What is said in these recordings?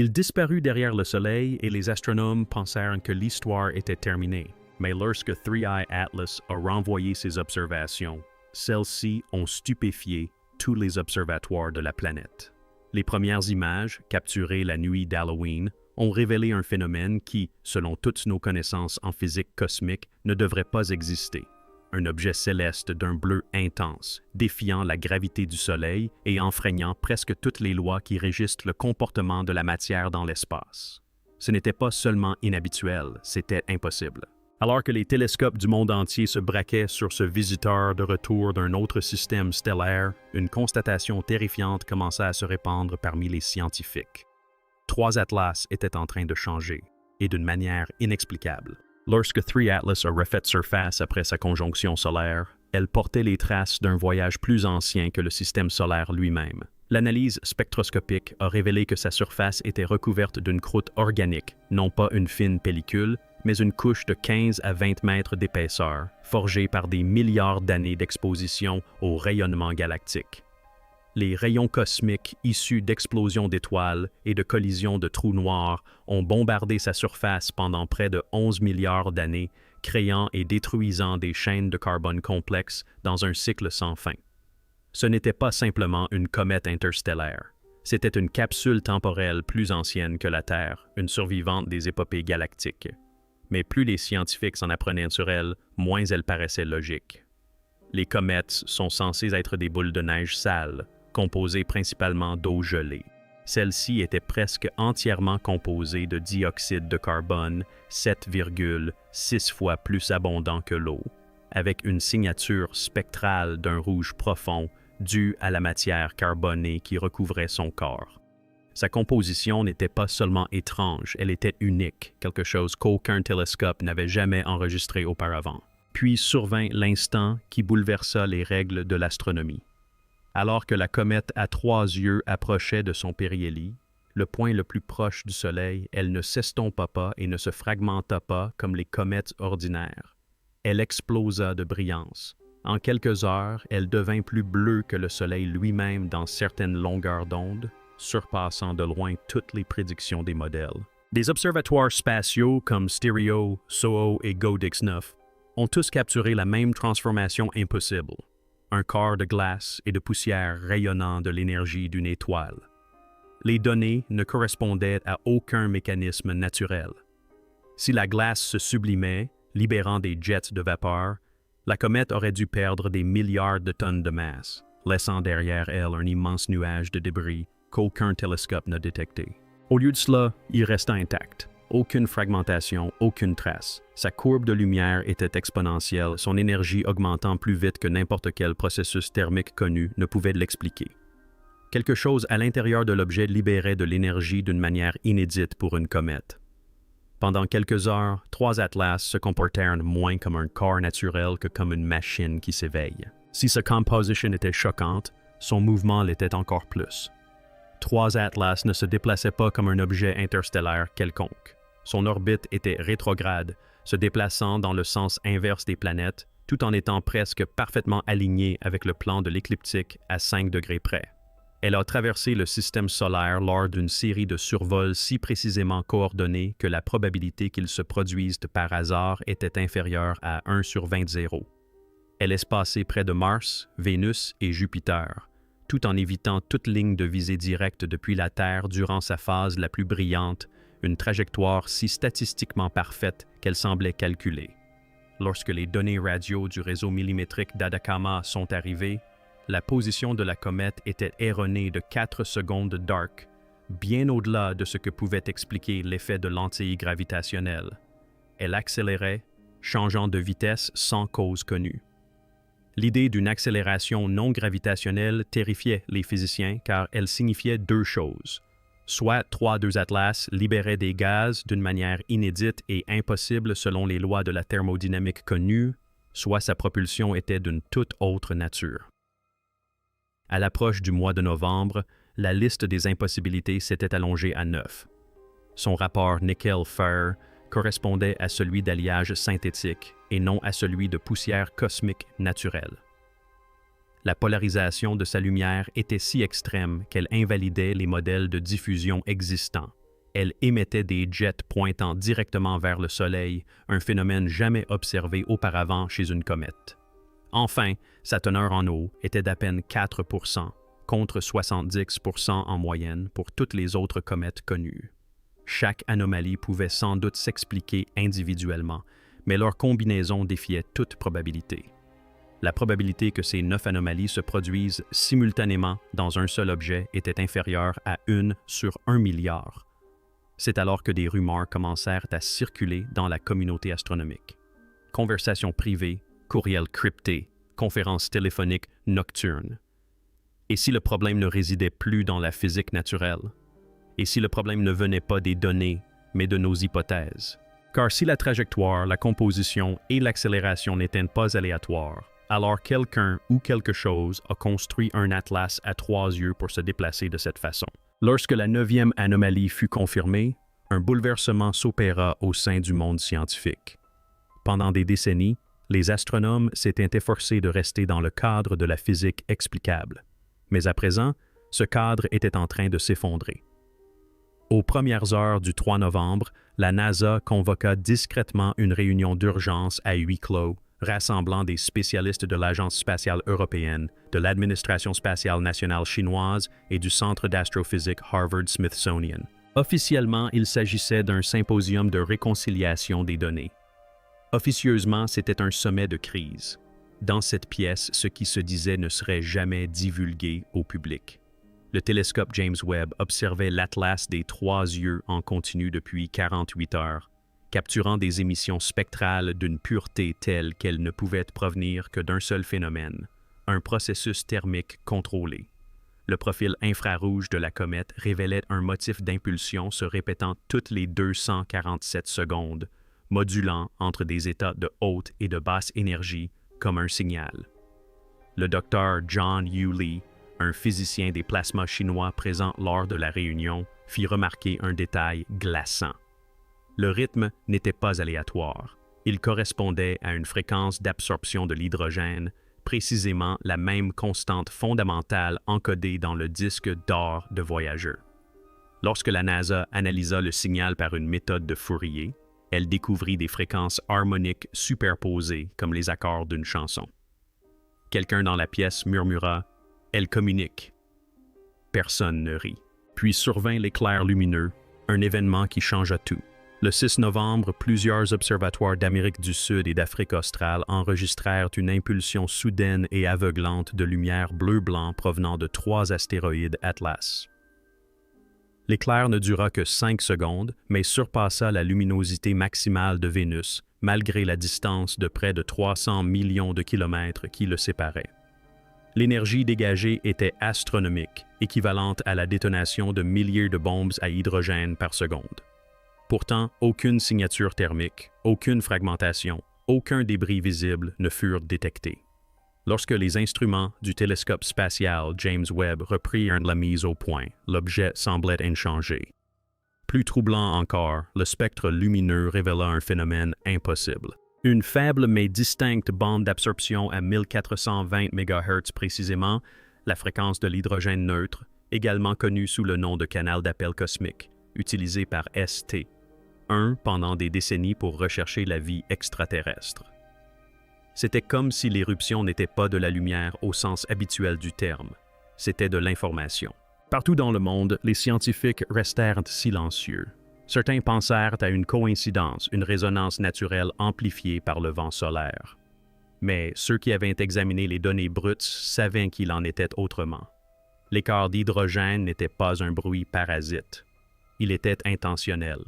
Il disparut derrière le Soleil et les astronomes pensèrent que l'histoire était terminée. Mais lorsque Three Eye Atlas a renvoyé ses observations, celles-ci ont stupéfié tous les observatoires de la planète. Les premières images, capturées la nuit d'Halloween, ont révélé un phénomène qui, selon toutes nos connaissances en physique cosmique, ne devrait pas exister. Un objet céleste d'un bleu intense, défiant la gravité du Soleil et enfreignant presque toutes les lois qui régissent le comportement de la matière dans l'espace. Ce n'était pas seulement inhabituel, c'était impossible. Alors que les télescopes du monde entier se braquaient sur ce visiteur de retour d'un autre système stellaire, une constatation terrifiante commença à se répandre parmi les scientifiques. 3 atlas étaient en train de changer, et d'une manière inexplicable. Lorsque Three Atlas a refait surface après sa conjonction solaire, elle portait les traces d'un voyage plus ancien que le système solaire lui-même. L'analyse spectroscopique a révélé que sa surface était recouverte d'une croûte organique, non pas une fine pellicule, mais une couche de 15 à 20 mètres d'épaisseur, forgée par des milliards d'années d'exposition au rayonnement galactique. Les rayons cosmiques issus d'explosions d'étoiles et de collisions de trous noirs ont bombardé sa surface pendant près de 11 milliards d'années, créant et détruisant des chaînes de carbone complexes dans un cycle sans fin. Ce n'était pas simplement une comète interstellaire. C'était une capsule temporelle plus ancienne que la Terre, une survivante des épopées galactiques. Mais plus les scientifiques s'en apprenaient sur elle, moins elle paraissait logique. Les comètes sont censées être des boules de neige sales, composées principalement d'eau gelée. Celle-ci était presque entièrement composée de dioxyde de carbone, 7,6 fois plus abondant que l'eau, avec une signature spectrale d'un rouge profond due à la matière carbonée qui recouvrait son corps. Sa composition n'était pas seulement étrange, elle était unique, quelque chose qu'aucun télescope n'avait jamais enregistré auparavant. Puis survint l'instant qui bouleversa les règles de l'astronomie. Alors que la comète à 3 yeux approchait de son périhélie, le point le plus proche du Soleil, elle ne s'estompa pas et ne se fragmenta pas comme les comètes ordinaires. Elle explosa de brillance. En quelques heures, elle devint plus bleue que le Soleil lui-même dans certaines longueurs d'onde, surpassant de loin toutes les prédictions des modèles. Des observatoires spatiaux comme Stereo, SOHO et GODIX 9 ont tous capturé la même transformation impossible. Un corps de glace et de poussière rayonnant de l'énergie d'une étoile. Les données ne correspondaient à aucun mécanisme naturel. Si la glace se sublimait, libérant des jets de vapeur, la comète aurait dû perdre des milliards de tonnes de masse, laissant derrière elle un immense nuage de débris qu'aucun télescope n'a détecté. Au lieu de cela, il resta intact. Aucune fragmentation, aucune trace. Sa courbe de lumière était exponentielle, son énergie augmentant plus vite que n'importe quel processus thermique connu ne pouvait l'expliquer. Quelque chose à l'intérieur de l'objet libérait de l'énergie d'une manière inédite pour une comète. Pendant quelques heures, 3 atlas se comportèrent moins comme un corps naturel que comme une machine qui s'éveille. Si sa composition était choquante, son mouvement l'était encore plus. 3 atlas ne se déplaçaient pas comme un objet interstellaire quelconque. Son orbite était rétrograde, se déplaçant dans le sens inverse des planètes, tout en étant presque parfaitement alignée avec le plan de l'écliptique à 5 degrés près. Elle a traversé le système solaire lors d'une série de survols si précisément coordonnés que la probabilité qu'ils se produisent par hasard était inférieure à 1 sur 20. Elle est passée près de Mars, Vénus et Jupiter, tout en évitant toute ligne de visée directe depuis la Terre durant sa phase la plus brillante, une trajectoire si statistiquement parfaite qu'elle semblait calculée. Lorsque les données radio du réseau millimétrique d'Atacama sont arrivées, la position de la comète était erronée de 4 secondes d'arc, bien au-delà de ce que pouvait expliquer l'effet de lentille gravitationnelle. Elle accélérait, changeant de vitesse sans cause connue. L'idée d'une accélération non gravitationnelle terrifiait les physiciens car elle signifiait 2 choses. Soit 3 atlas libéraient des gaz d'une manière inédite et impossible selon les lois de la thermodynamique connues, soit sa propulsion était d'une toute autre nature. À l'approche du mois de novembre, la liste des impossibilités s'était allongée à 9. Son rapport nickel-fer correspondait à celui d'alliage synthétique et non à celui de poussière cosmique naturelle. La polarisation de sa lumière était si extrême qu'elle invalidait les modèles de diffusion existants. Elle émettait des jets pointant directement vers le Soleil, un phénomène jamais observé auparavant chez une comète. Enfin, sa teneur en eau était d'à peine 4%, contre 70% en moyenne pour toutes les autres comètes connues. Chaque anomalie pouvait sans doute s'expliquer individuellement, mais leur combinaison défiait toute probabilité. La probabilité que ces 9 anomalies se produisent simultanément dans un seul objet était inférieure à 1 sur 1 milliard. C'est alors que des rumeurs commencèrent à circuler dans la communauté astronomique. Conversations privées, courriels cryptés, conférences téléphoniques nocturnes. Et si le problème ne résidait plus dans la physique naturelle? Et si le problème ne venait pas des données, mais de nos hypothèses? Car si la trajectoire, la composition et l'accélération n'étaient pas aléatoires, alors quelqu'un ou quelque chose a construit un atlas à 3 yeux pour se déplacer de cette façon. Lorsque la 9e anomalie fut confirmée, un bouleversement s'opéra au sein du monde scientifique. Pendant des décennies, les astronomes s'étaient efforcés de rester dans le cadre de la physique explicable. Mais à présent, ce cadre était en train de s'effondrer. Aux premières heures du 3 novembre, la NASA convoqua discrètement une réunion d'urgence à huis clos, rassemblant des spécialistes de l'Agence spatiale européenne, de l'Administration spatiale nationale chinoise et du Centre d'astrophysique Harvard-Smithsonian. Officiellement, il s'agissait d'un symposium de réconciliation des données. Officieusement, c'était un sommet de crise. Dans cette pièce, ce qui se disait ne serait jamais divulgué au public. Le télescope James Webb observait l'atlas des 3 yeux en continu depuis 48 heures, capturant des émissions spectrales d'une pureté telle qu'elles ne pouvaient provenir que d'un seul phénomène, un processus thermique contrôlé. Le profil infrarouge de la comète révélait un motif d'impulsion se répétant toutes les 247 secondes, modulant entre des états de haute et de basse énergie comme un signal. Le docteur John Yu Lee, un physicien des plasmas chinois présent lors de la réunion, fit remarquer un détail glaçant. Le rythme n'était pas aléatoire. Il correspondait à une fréquence d'absorption de l'hydrogène, précisément la même constante fondamentale encodée dans le disque d'or de Voyager. Lorsque la NASA analysa le signal par une méthode de Fourier, elle découvrit des fréquences harmoniques superposées comme les accords d'une chanson. Quelqu'un dans la pièce murmura « Elle communique ». Personne ne rit. Puis survint l'éclair lumineux, un événement qui changea tout. Le 6 novembre, plusieurs observatoires d'Amérique du Sud et d'Afrique australe enregistrèrent une impulsion soudaine et aveuglante de lumière bleu-blanc provenant de 3 astéroïdes Atlas. L'éclair ne dura que 5 secondes, mais surpassa la luminosité maximale de Vénus, malgré la distance de près de 300 millions de kilomètres qui le séparaient. L'énergie dégagée était astronomique, équivalente à la détonation de milliers de bombes à hydrogène par seconde. Pourtant, aucune signature thermique, aucune fragmentation, aucun débris visible ne furent détectés. Lorsque les instruments du télescope spatial James Webb reprirent la mise au point, l'objet semblait inchangé. Plus troublant encore, le spectre lumineux révéla un phénomène impossible. Une faible mais distincte bande d'absorption à 1420 MHz précisément, la fréquence de l'hydrogène neutre, également connue sous le nom de canal d'appel cosmique, utilisé par ST, pendant des décennies pour rechercher la vie extraterrestre. C'était comme si l'éruption n'était pas de la lumière au sens habituel du terme, c'était de l'information. Partout dans le monde, les scientifiques restèrent silencieux. Certains pensèrent à une coïncidence, une résonance naturelle amplifiée par le vent solaire. Mais ceux qui avaient examiné les données brutes savaient qu'il en était autrement. L'écart d'hydrogène n'était pas un bruit parasite. Il était intentionnel.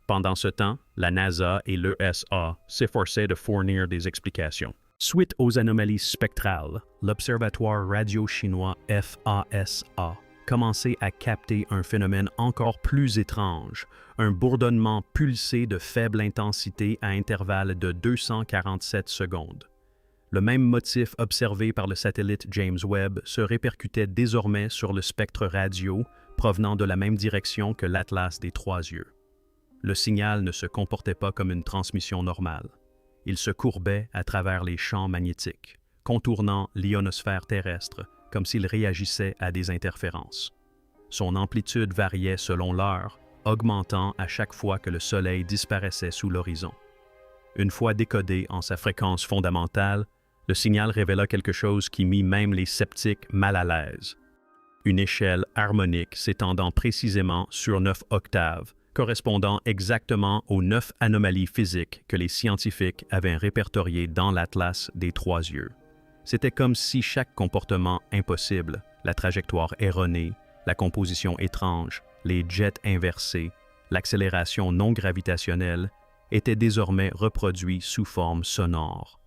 Pendant ce temps, la NASA et l'ESA s'efforçaient de fournir des explications. Suite aux anomalies spectrales, l'Observatoire radio chinois FASA commençait à capter un phénomène encore plus étrange, un bourdonnement pulsé de faible intensité à intervalles de 247 secondes. Le même motif observé par le satellite James Webb se répercutait désormais sur le spectre radio provenant de la même direction que l'Atlas des 3 yeux. Le signal ne se comportait pas comme une transmission normale. Il se courbait à travers les champs magnétiques, contournant l'ionosphère terrestre comme s'il réagissait à des interférences. Son amplitude variait selon l'heure, augmentant à chaque fois que le Soleil disparaissait sous l'horizon. Une fois décodé en sa fréquence fondamentale, le signal révéla quelque chose qui mit même les sceptiques mal à l'aise. Une échelle harmonique s'étendant précisément sur 9 octaves, correspondant exactement aux 9 anomalies physiques que les scientifiques avaient répertoriées dans l'Atlas des trois yeux. C'était comme si chaque comportement impossible, la trajectoire erronée, la composition étrange, les jets inversés, l'accélération non gravitationnelle, était désormais reproduit sous forme sonore.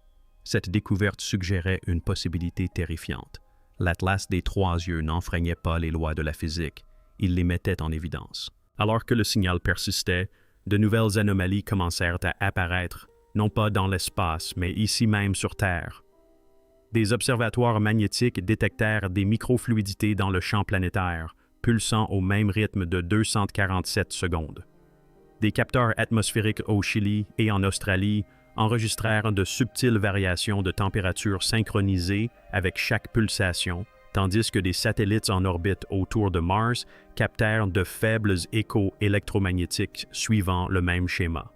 Cette découverte suggérait une possibilité terrifiante. L'Atlas des trois yeux n'enfreignait pas les lois de la physique, il les mettait en évidence. Alors que le signal persistait, de nouvelles anomalies commencèrent à apparaître, non pas dans l'espace, mais ici même sur Terre. Des observatoires magnétiques détectèrent des microfluidités dans le champ planétaire, pulsant au même rythme de 247 secondes. Des capteurs atmosphériques au Chili et en Australie enregistrèrent de subtiles variations de température synchronisées avec chaque pulsation, tandis que des satellites en orbite autour de Mars captèrent de faibles échos électromagnétiques suivant le même schéma.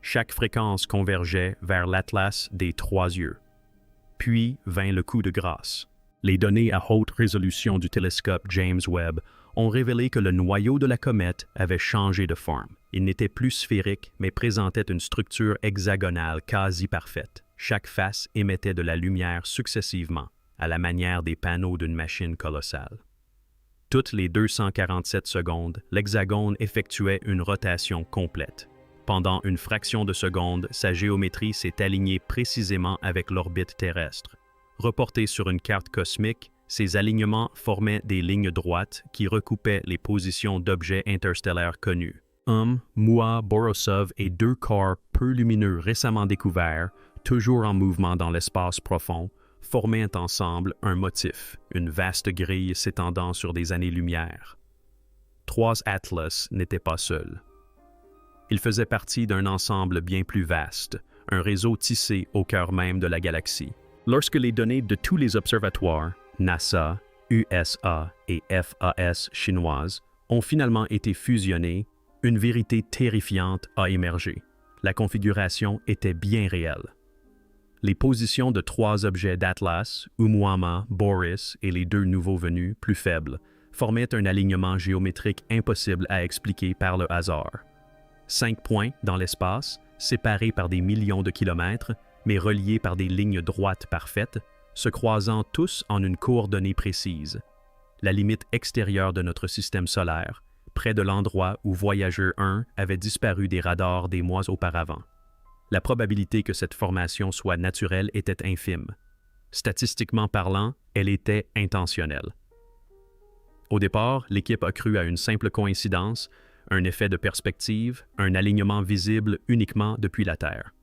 Chaque fréquence convergeait vers l'Atlas des trois yeux. Puis vint le coup de grâce. Les données à haute résolution du télescope James Webb ont révélé que le noyau de la comète avait changé de forme. Il n'était plus sphérique, mais présentait une structure hexagonale quasi parfaite. Chaque face émettait de la lumière successivement, à la manière des panneaux d'une machine colossale. Toutes les 247 secondes, l'hexagone effectuait une rotation complète. Pendant une fraction de seconde, sa géométrie s'est alignée précisément avec l'orbite terrestre. Reportés sur une carte cosmique, ces alignements formaient des lignes droites qui recoupaient les positions d'objets interstellaires connus. Mua, Borisov et deux corps peu lumineux récemment découverts, toujours en mouvement dans l'espace profond, formaient ensemble un motif, une vaste grille s'étendant sur des années-lumière. Trois Atlas n'étaient pas seuls. Ils faisaient partie d'un ensemble bien plus vaste, un réseau tissé au cœur même de la galaxie. Lorsque les données de tous les observatoires, NASA, USA et FAS chinoises, ont finalement été fusionnées, une vérité terrifiante a émergé. La configuration était bien réelle. Les positions de trois objets d'Atlas, Oumuamua, Boris et les deux nouveaux venus, plus faibles, formaient un alignement géométrique impossible à expliquer par le hasard. 5 points dans l'espace, séparés par des millions de kilomètres, mais reliés par des lignes droites parfaites, se croisant tous en une coordonnée précise, la limite extérieure de notre système solaire, près de l'endroit où Voyager 1 avait disparu des radars des mois auparavant. La probabilité que cette formation soit naturelle était infime. Statistiquement parlant, elle était intentionnelle. Au départ, l'équipe a cru à une simple coïncidence, un effet de perspective, un alignement visible uniquement depuis la Terre.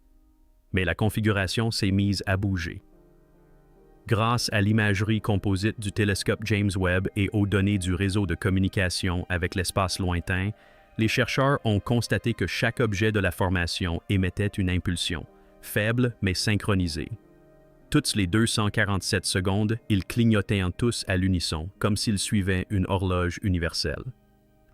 Mais la configuration s'est mise à bouger. Grâce à l'imagerie composite du télescope James Webb et aux données du réseau de communication avec l'espace lointain, les chercheurs ont constaté que chaque objet de la formation émettait une impulsion, faible mais synchronisée. Toutes les 247 secondes, ils clignotaient en tous à l'unisson, comme s'ils suivaient une horloge universelle.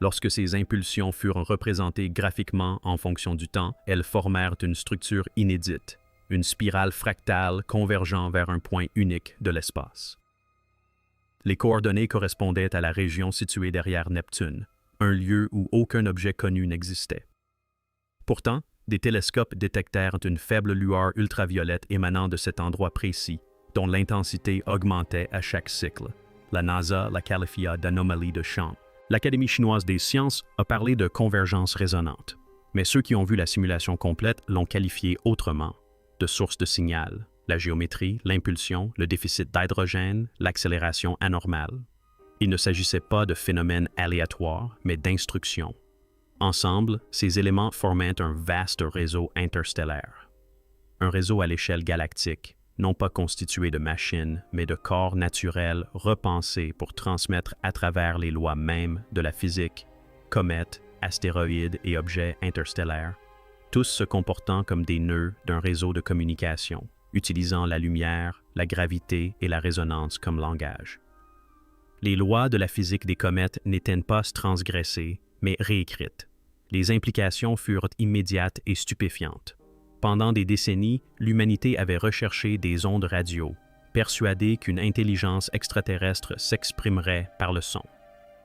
Lorsque ces impulsions furent représentées graphiquement en fonction du temps, elles formèrent une structure inédite, une spirale fractale convergeant vers un point unique de l'espace. Les coordonnées correspondaient à la région située derrière Neptune, un lieu où aucun objet connu n'existait. Pourtant, des télescopes détectèrent une faible lueur ultraviolette émanant de cet endroit précis, dont l'intensité augmentait à chaque cycle. La NASA la qualifia d'anomalie de champ. L'Académie chinoise des sciences a parlé de convergence résonante, mais ceux qui ont vu la simulation complète l'ont qualifiée autrement, de source de signal, la géométrie, l'impulsion, le déficit d'hydrogène, l'accélération anormale. Il ne s'agissait pas de phénomènes aléatoires, mais d'instructions. Ensemble, ces éléments formaient un vaste réseau interstellaire. Un réseau à l'échelle galactique, non pas constitué de machines, mais de corps naturels repensés pour transmettre à travers les lois mêmes de la physique, comètes, astéroïdes et objets interstellaires, tous se comportant comme des nœuds d'un réseau de communication, utilisant la lumière, la gravité et la résonance comme langage. Les lois de la physique des comètes n'étaient pas transgressées, mais réécrite. Les implications furent immédiates et stupéfiantes. Pendant des décennies, l'humanité avait recherché des ondes radio, persuadée qu'une intelligence extraterrestre s'exprimerait par le son.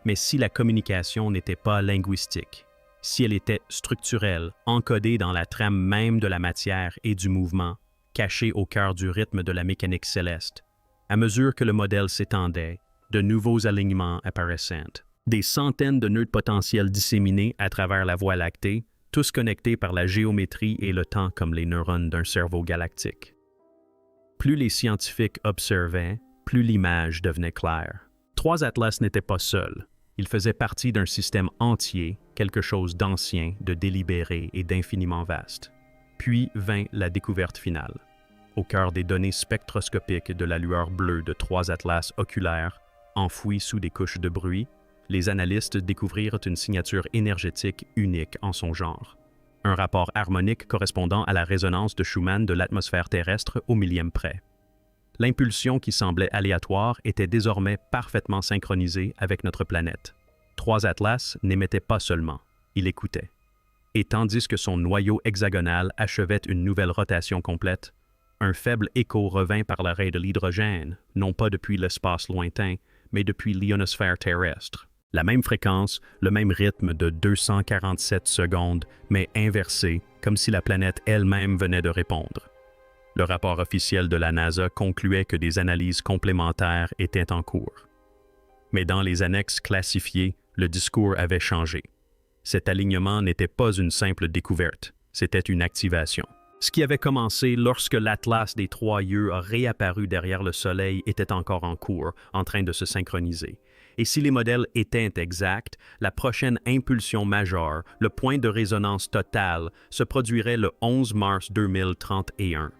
Mais si la communication n'était pas linguistique, si elle était structurelle, encodée dans la trame même de la matière et du mouvement, cachée au cœur du rythme de la mécanique céleste, à mesure que le modèle s'étendait, de nouveaux alignements apparaissaient. Des centaines de nœuds potentiels disséminés à travers la Voie lactée, tous connectés par la géométrie et le temps comme les neurones d'un cerveau galactique. Plus les scientifiques observaient, plus l'image devenait claire. 3 Atlas n'étaient pas seuls. Ils faisaient partie d'un système entier, quelque chose d'ancien, de délibéré et d'infiniment vaste. Puis vint la découverte finale. Au cœur des données spectroscopiques de la lueur bleue de 3 atlas oculaires, enfouis sous des couches de bruit, les analystes découvrirent une signature énergétique unique en son genre. Un rapport harmonique correspondant à la résonance de Schumann de l'atmosphère terrestre au millième près. L'impulsion qui semblait aléatoire était désormais parfaitement synchronisée avec notre planète. 3 atlas n'émettait pas seulement, il écoutait. Et tandis que son noyau hexagonal achevait une nouvelle rotation complète, un faible écho revint par l'arrêt de l'hydrogène, non pas depuis l'espace lointain, mais depuis l'ionosphère terrestre. La même fréquence, le même rythme de 247 secondes, mais inversé, comme si la planète elle-même venait de répondre. Le rapport officiel de la NASA concluait que des analyses complémentaires étaient en cours. Mais dans les annexes classifiées, le discours avait changé. Cet alignement n'était pas une simple découverte, c'était une activation. Ce qui avait commencé lorsque l'Atlas des 3 yeux a réapparu derrière le Soleil était encore en cours, en train de se synchroniser. Et si les modèles étaient exacts, la prochaine impulsion majeure, le point de résonance total, se produirait le 11 mars 2031.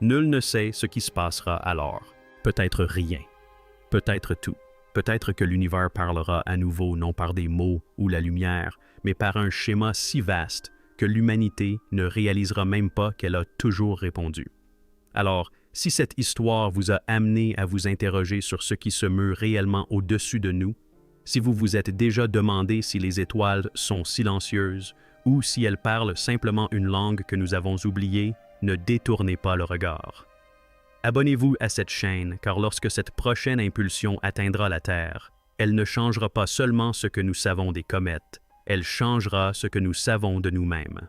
Nul ne sait ce qui se passera alors. Peut-être rien. Peut-être tout. Peut-être que l'univers parlera à nouveau non par des mots ou la lumière, mais par un schéma si vaste que l'humanité ne réalisera même pas qu'elle a toujours répondu. Alors, si cette histoire vous a amené à vous interroger sur ce qui se meut réellement au-dessus de nous, si vous vous êtes déjà demandé si les étoiles sont silencieuses ou si elles parlent simplement une langue que nous avons oubliée, ne détournez pas le regard. Abonnez-vous à cette chaîne, car lorsque cette prochaine impulsion atteindra la Terre, elle ne changera pas seulement ce que nous savons des comètes, elle changera ce que nous savons de nous-mêmes.